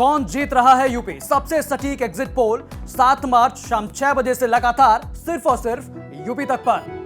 कौन जीत रहा है यूपी? सबसे सटीक एग्जिट पोल 7 मार्च शाम 6 बजे से लगातार सिर्फ और सिर्फ यूपी तक पर।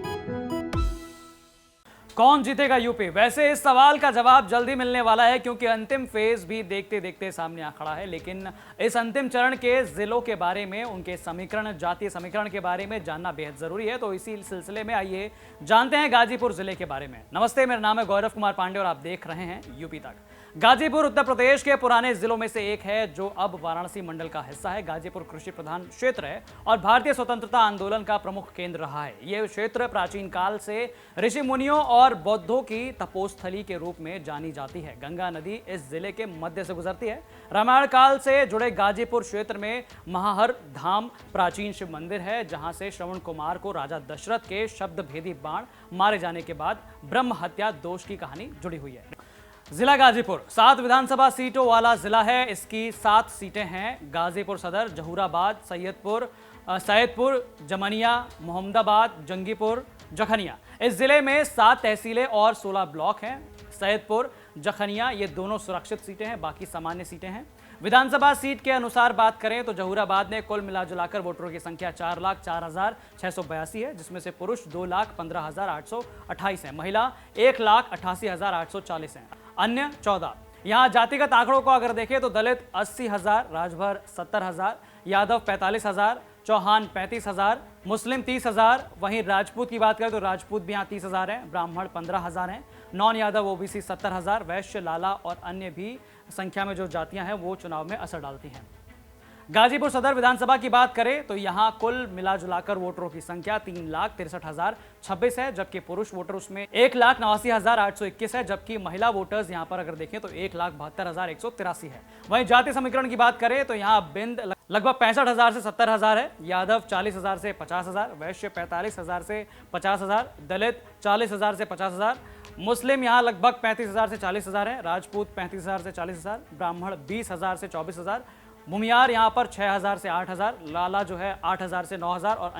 कौन जीतेगा यूपी? वैसे इस सवाल का जवाब जल्दी मिलने वाला है क्योंकि अंतिम फेज भी देखते देखते सामने आ खड़ा है। लेकिन इस अंतिम चरण के जिलों के बारे में, उनके समीकरण, जातीय समीकरण के बारे में जानना बेहद जरूरी है। तो इसी सिलसिले में आइए जानते हैं गाजीपुर जिले के बारे में। नमस्ते, मेरा नाम है गौरव कुमार पांडे और आप देख रहे हैं यूपी तक। गाजीपुर उत्तर प्रदेश के पुराने जिलों में से एक है जो अब वाराणसी मंडल का हिस्सा है। गाजीपुर कृषि प्रधान क्षेत्र है और भारतीय स्वतंत्रता आंदोलन का प्रमुख केंद्र रहा है। यह क्षेत्र प्राचीन काल से ऋषि मुनियों और बौद्धों की तपोस्थली के रूप में जानी जाती है। गंगा नदी इस जिले के मध्य से गुजरती है। रामायण काल से जुड़े गाजीपुर क्षेत्र में महाहर धाम प्राचीन शिव मंदिर है, जहां से श्रवण कुमार को राजा दशरथ के शब्द भेदी बाण मारे जाने के बाद ब्रह्म हत्या दोष की कहानी जुड़ी हुई है। जिला गाजीपुर 7 विधानसभा सीटों वाला जिला है। इसकी 7 सीटें हैं। गाजीपुर सदर, जहूराबाद, सैयदपुर, जमनिया, मोहम्मदाबाद, जंगीपुर, जखनिया। इस जिले में 7 तहसीलें और 16 ब्लॉक हैं। सैयदपुर, जखनिया ये दोनों सुरक्षित सीटें हैं, बाकी सामान्य सीटें हैं। विधानसभा सीट के अनुसार बात करें तो जहूराबाद में कुल मिलाजुलाकर वोटरों की संख्या 4,04,682 है, जिसमें से पुरुष 2,15,828 है, महिला 1,88,840 है, अन्य 14। यहाँ जातिगत आंकड़ों को अगर देखें तो दलित 80,000, राजभर 70,000, यादव 45,000, चौहान 35,000, मुस्लिम 30,000। वहीं राजपूत की बात करें तो राजपूत भी यहाँ 30,000 हैं, ब्राह्मण 15,000 हैं, नॉन यादव ओबीसी 70,000, वैश्य, लाला और अन्य भी संख्या में जो जातियां हैं वो चुनाव में असर डालती हैं। गाजीपुर सदर विधानसभा की बात करें तो यहाँ कुल मिलाजुलाकर वोटरों की संख्या 3,63,026 है, जबकि पुरुष वोटर उसमें 1,89,821 है, जबकि महिला वोटर्स यहाँ पर अगर देखें तो 1,72,183 है। वहीं जाति समीकरण की बात करें तो यहाँ बिंद लगभग 65,000 से 70,000 है, यादव 40,000 से 50,000, वैश्य 45,000 से 50,000, दलित 40,000 से 50,000, मुस्लिम यहाँ लगभग 35,000 से 40,000 है, राजपूत 35,000 से 40,000, ब्राह्मण 20,000 से 24,000, भूमियार यहाँ पर 6,000 से 8,000, लाला जो है 8,000 से 9,000 और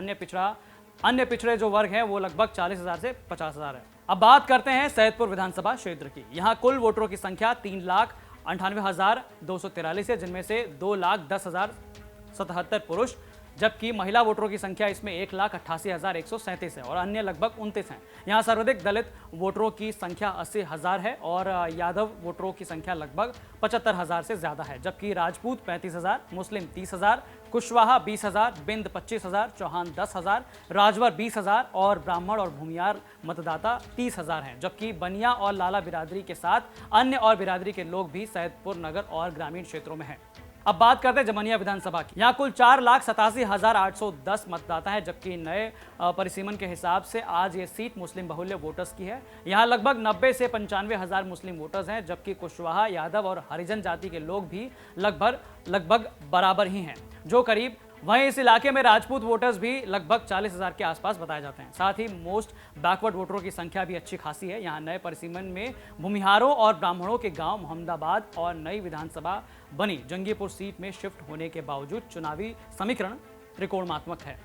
अन्य पिछड़े जो वर्ग हैं वो लगभग 40,000 से 50,000 है। अब बात करते हैं सैयदपुर विधानसभा क्षेत्र की। यहाँ कुल वोटरों की संख्या 3,98,243 है, जिनमें से 2,10,077 पुरुष, जबकि महिला वोटरों की संख्या इसमें 1,88,137 है और अन्य लगभग 29 हैं। यहाँ सर्वाधिक दलित वोटरों की संख्या 80,000 है और यादव वोटरों की संख्या लगभग 75,000 से ज्यादा है, जबकि राजपूत 35,000, मुस्लिम 30,000, कुशवाहा 20,000, बिंद 25,000, चौहान 10,000, राजवर 20,000 और ब्राह्मण और भूमियार मतदाता 30,000 हैं, जबकि बनिया और लाला बिरादरी के साथ अन्य और बिरादरी के लोग भी सैयदपुर नगर और ग्रामीण क्षेत्रों में हैं। अब बात करते हैं जमनिया विधानसभा की। यहाँ कुल 4,87,810 मतदाता है, जबकि नए परिसीमन के हिसाब से आज ये सीट मुस्लिम बहुल्य वोटर्स की है। यहाँ लगभग 90 से 95,000 मुस्लिम वोटर्स हैं, जबकि कुशवाहा, यादव और हरिजन जाति के लोग भी लगभग बराबर ही हैं, जो करीब। वहीं इस इलाके में राजपूत वोटर्स भी लगभग 40,000 के आसपास बताए जाते हैं। साथ ही मोस्ट बैकवर्ड वोटरों की संख्या भी अच्छी खासी है। यहाँ नए परिसीमन में भूमिहारों और ब्राह्मणों के गांव मोहम्मदाबाद और नई विधानसभा बनी जंगीपुर सीट में शिफ्ट होने के बावजूद चुनावी समीकरण त्रिकोणात्मक है।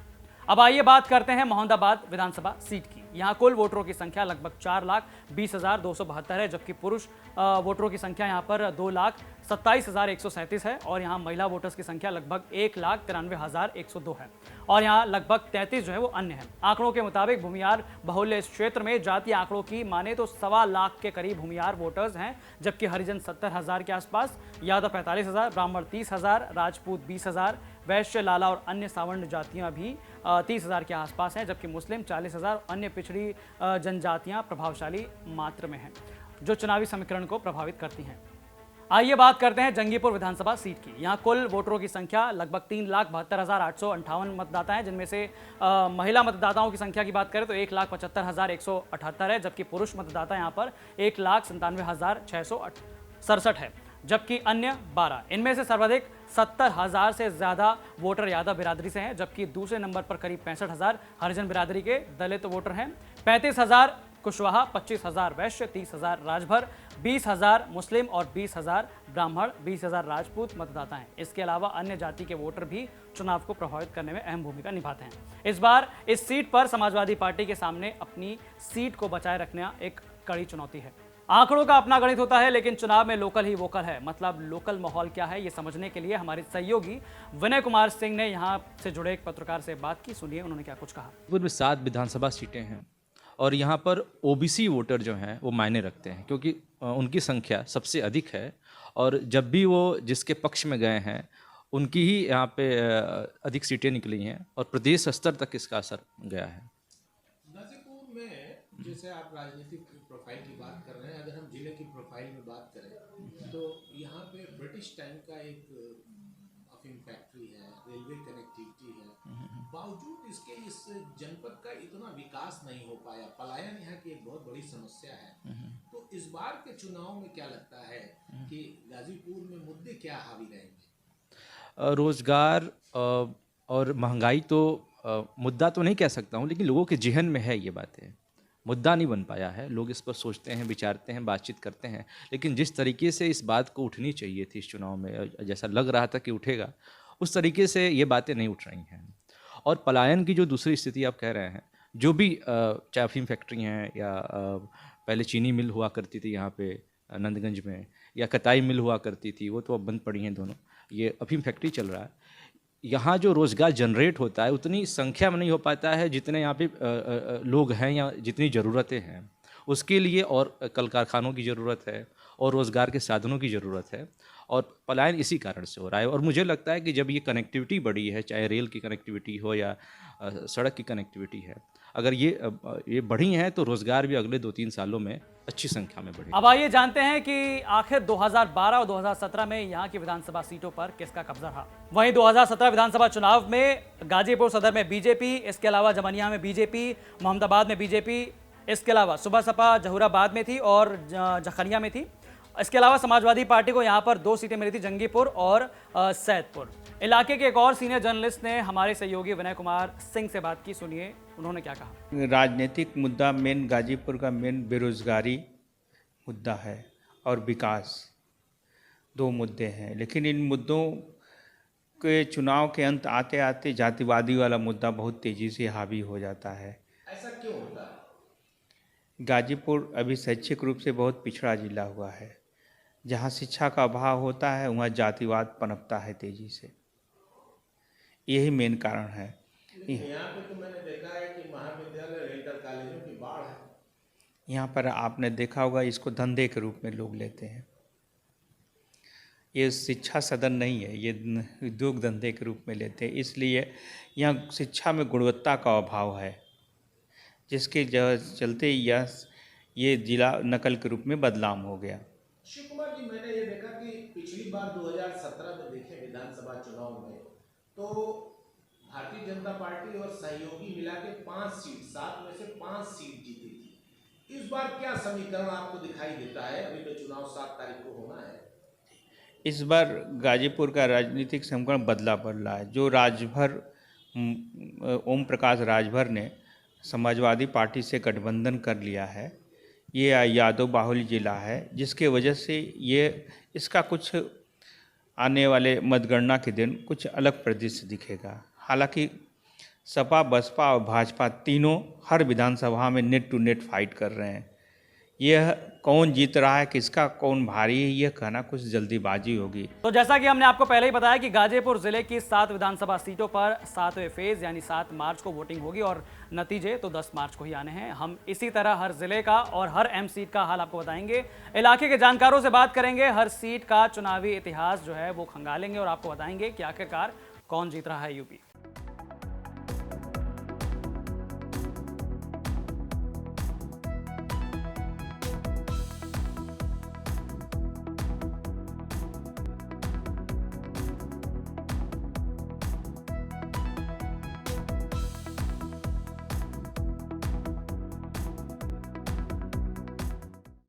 अब आइए बात करते हैं मोहम्मदाबाद विधानसभा सीट की। यहाँ कुल वोटरों की संख्या लगभग 4,20,272 है, जबकि पुरुष वोटरों की संख्या यहाँ पर 2,27,137 है और यहाँ महिला वोटर्स की संख्या लगभग 1,93,102 है और यहाँ लगभग 33 जो है वो अन्य है। आंकड़ों के मुताबिक भूमियार बहुल्य इस क्षेत्र में जातीय आंकड़ों की माने तो 1.25 लाख के करीब भूमियार वोटर्स हैं, जबकि हरिजन 70,000 के आसपास, यादव 45,000, ब्राह्मण 30,000, राजपूत 20,000, वैश्य, लाला और अन्य सावर्ण जातियां भी 30,000 के आसपास हैं, जबकि मुस्लिम 40,000, अन्य पिछड़ी जनजातियां प्रभावशाली मात्रा में हैं, जो चुनावी समीकरण को प्रभावित करती हैं। आइए बात करते हैं जंगीपुर विधानसभा सीट की। यहाँ कुल वोटरों की संख्या लगभग 3,72,858 मतदाता हैं, जिनमें से महिला मतदाताओं की संख्या की बात करें तो 1,75,178 है, जबकि पुरुष मतदाता यहाँ पर 1,97,667 है, जबकि अन्य 12। इनमें से सर्वाधिक 70,000 से ज्यादा वोटर यादव बिरादरी से हैं, जबकि दूसरे नंबर पर करीब 65,000 हरिजन बिरादरी के दलित वोटर हैं, 35,000 कुशवाहा, 25,000 वैश्य, 30,000 राजभर, 20,000 मुस्लिम और 20,000 ब्राह्मण, 20,000 राजपूत मतदाता हैं। इसके अलावा अन्य जाति के वोटर भी चुनाव को प्रभावित करने में अहम भूमिका निभाते हैं। इस बार इस सीट पर समाजवादी पार्टी के सामने अपनी सीट को बचाए रखना एक कड़ी चुनौती है। आंकड़ों का अपना गणित होता है, लेकिन चुनाव में लोकल ही वोकल है। मतलब लोकल माहौल क्या है, ये समझने के लिए हमारे सहयोगी विनय कुमार सिंह ने यहाँ से जुड़े एक पत्रकार से बात की। सुनिए उन्होंने क्या कुछ कहा। जयपुर में 7 विधानसभा सीटें हैं और यहाँ पर ओबीसी वोटर जो हैं वो मायने रखते हैं, क्योंकि उनकी संख्या सबसे अधिक है और जब भी वो जिसके पक्ष में गए हैं उनकी ही यहाँ पे अधिक सीटें निकली हैं और प्रदेश स्तर तक इसका असर गया है। गाजीपुर में जैसे आप राजनीतिक प्रोफाइल की बात कर रहे हैं, अगर हम जिले की प्रोफाइल में बात करें तो यहाँ पे ब्रिटिश टाइम का एक अफीम फैक्ट्री है, रेलवे कनेक्टिविटी है, बावजूद इसके इस जनपद का इतना विकास नहीं हो पाया। पलायन यहाँ की एक बहुत बड़ी समस्या है। तो इस बार के चुनाव में क्या लगता है कि गाजीपुर में मुद्दे क्या हावी रहेंगे? रोज़गार और महंगाई तो मुद्दा तो नहीं कह सकता हूँ, लेकिन लोगों के जहन में है ये बातें। मुद्दा नहीं बन पाया है, लोग इस पर सोचते हैं, विचारते हैं, बातचीत करते हैं, लेकिन जिस तरीके से इस बात को उठनी चाहिए थी इस चुनाव में, जैसा लग रहा था कि उठेगा, उस तरीके से ये बातें नहीं उठ रही हैं। और पलायन की जो दूसरी स्थिति आप कह रहे हैं, जो भी चाहे अफीम फैक्ट्री हैं या पहले चीनी मिल हुआ करती थी यहाँ पे नंदगंज में, या कताई मिल हुआ करती थी, वो तो अब बंद पड़ी हैं दोनों। ये अफीम फैक्ट्री चल रहा है। यहाँ जो रोज़गार जनरेट होता है उतनी संख्या में नहीं हो पाता है जितने यहाँ पे लोग हैं या जितनी ज़रूरतें हैं। उसके लिए और कल कारखानों की ज़रूरत है और रोज़गार के साधनों की ज़रूरत है, और पलायन इसी कारण से हो रहा है। और मुझे लगता है कि जब ये कनेक्टिविटी बढ़ी है, चाहे रेल की कनेक्टिविटी हो या सड़क की कनेक्टिविटी है, अगर ये बढ़ी हैं तो रोज़गार भी अगले 2-3 सालों में अच्छी संख्या में बढ़ेगा। अब आइए जानते हैं कि आखिर 2012 और 2017 में यहाँ की विधानसभा सीटों पर किसका कब्जा रहा। वहीं 2017 विधानसभा चुनाव में गाजीपुर सदर में बीजेपी, इसके अलावा जमनिया में बीजेपी, मोहम्मदाबाद में बीजेपी, इसके अलावा सुबह सपा जहूराबाद में थी और जखनिया में थी। इसके अलावा समाजवादी पार्टी को यहाँ पर 2 सीटें मिली थी, जंगीपुर और सैदपुर। इलाके के एक और सीनियर जर्नलिस्ट ने हमारे सहयोगी विनय कुमार सिंह से बात की। सुनिए उन्होंने क्या कहा। राजनीतिक मुद्दा मेन गाजीपुर का मेन बेरोजगारी मुद्दा है और विकास, 2 मुद्दे हैं। लेकिन इन मुद्दों के चुनाव के अंत आते आते जातिवादी वाला मुद्दा बहुत तेज़ी से हावी हो जाता है। ऐसा क्यों होता है? गाजीपुर अभी शैक्षिक रूप से बहुत पिछड़ा जिला हुआ है। जहाँ शिक्षा का अभाव होता है वहाँ जातिवाद पनपता है तेज़ी से। यही मेन कारण है। यहाँ पे तो मैंने देखा है कि महाविद्यालय, इंटर कॉलेजों की बाढ़ है। यहाँ पर आपने देखा होगा, इसको धंधे के रूप में लोग लेते हैं। ये शिक्षा सदन नहीं है, ये उद्योग धंधे के रूप में लेते हैं। इसलिए यहाँ शिक्षा में गुणवत्ता का अभाव है, जिसके चलते ये जिला नकल के रूप में बदनाम हो गया। शिव कुमार जी, मैंने ये देखा कि पिछली बार 2017 में देखे विधानसभा चुनाव में तो भारतीय जनता पार्टी और सहयोगी मिला के 5 सीट, 7 में से 5 सीट जीती थी। इस बार क्या समीकरण आपको दिखाई देता है? अभी तो चुनाव 7 तारीख को होना है। इस बार गाजीपुर का राजनीतिक समीकरण बदला पड़ रहा है। जो राजभर ओम प्रकाश राजभर ने समाजवादी पार्टी से गठबंधन कर लिया है, ये यादव बाहुल्य जिला है, जिसके वजह से इसका कुछ आने वाले मतगणना के दिन कुछ अलग परिदृश्य दिखेगा। हालांकि सपा, बसपा और भाजपा तीनों हर विधानसभा में नेट टू नेट फाइट कर रहे हैं। यह कौन जीत रहा है, किसका कौन भारी है, यह कहना कुछ जल्दीबाजी होगी। तो जैसा कि हमने आपको पहले ही बताया कि गाजीपुर जिले की 7 विधानसभा सीटों पर 7वें फेज यानी 7 मार्च को वोटिंग होगी और नतीजे तो 10 मार्च को ही आने हैं। हम इसी तरह हर जिले का और हर एम सीट का हाल आपको बताएंगे, इलाके के जानकारों से बात करेंगे, हर सीट का चुनावी इतिहास जो है वो खंगालेंगे और आपको बताएंगे कि आखिरकार कौन जीत रहा है यूपी।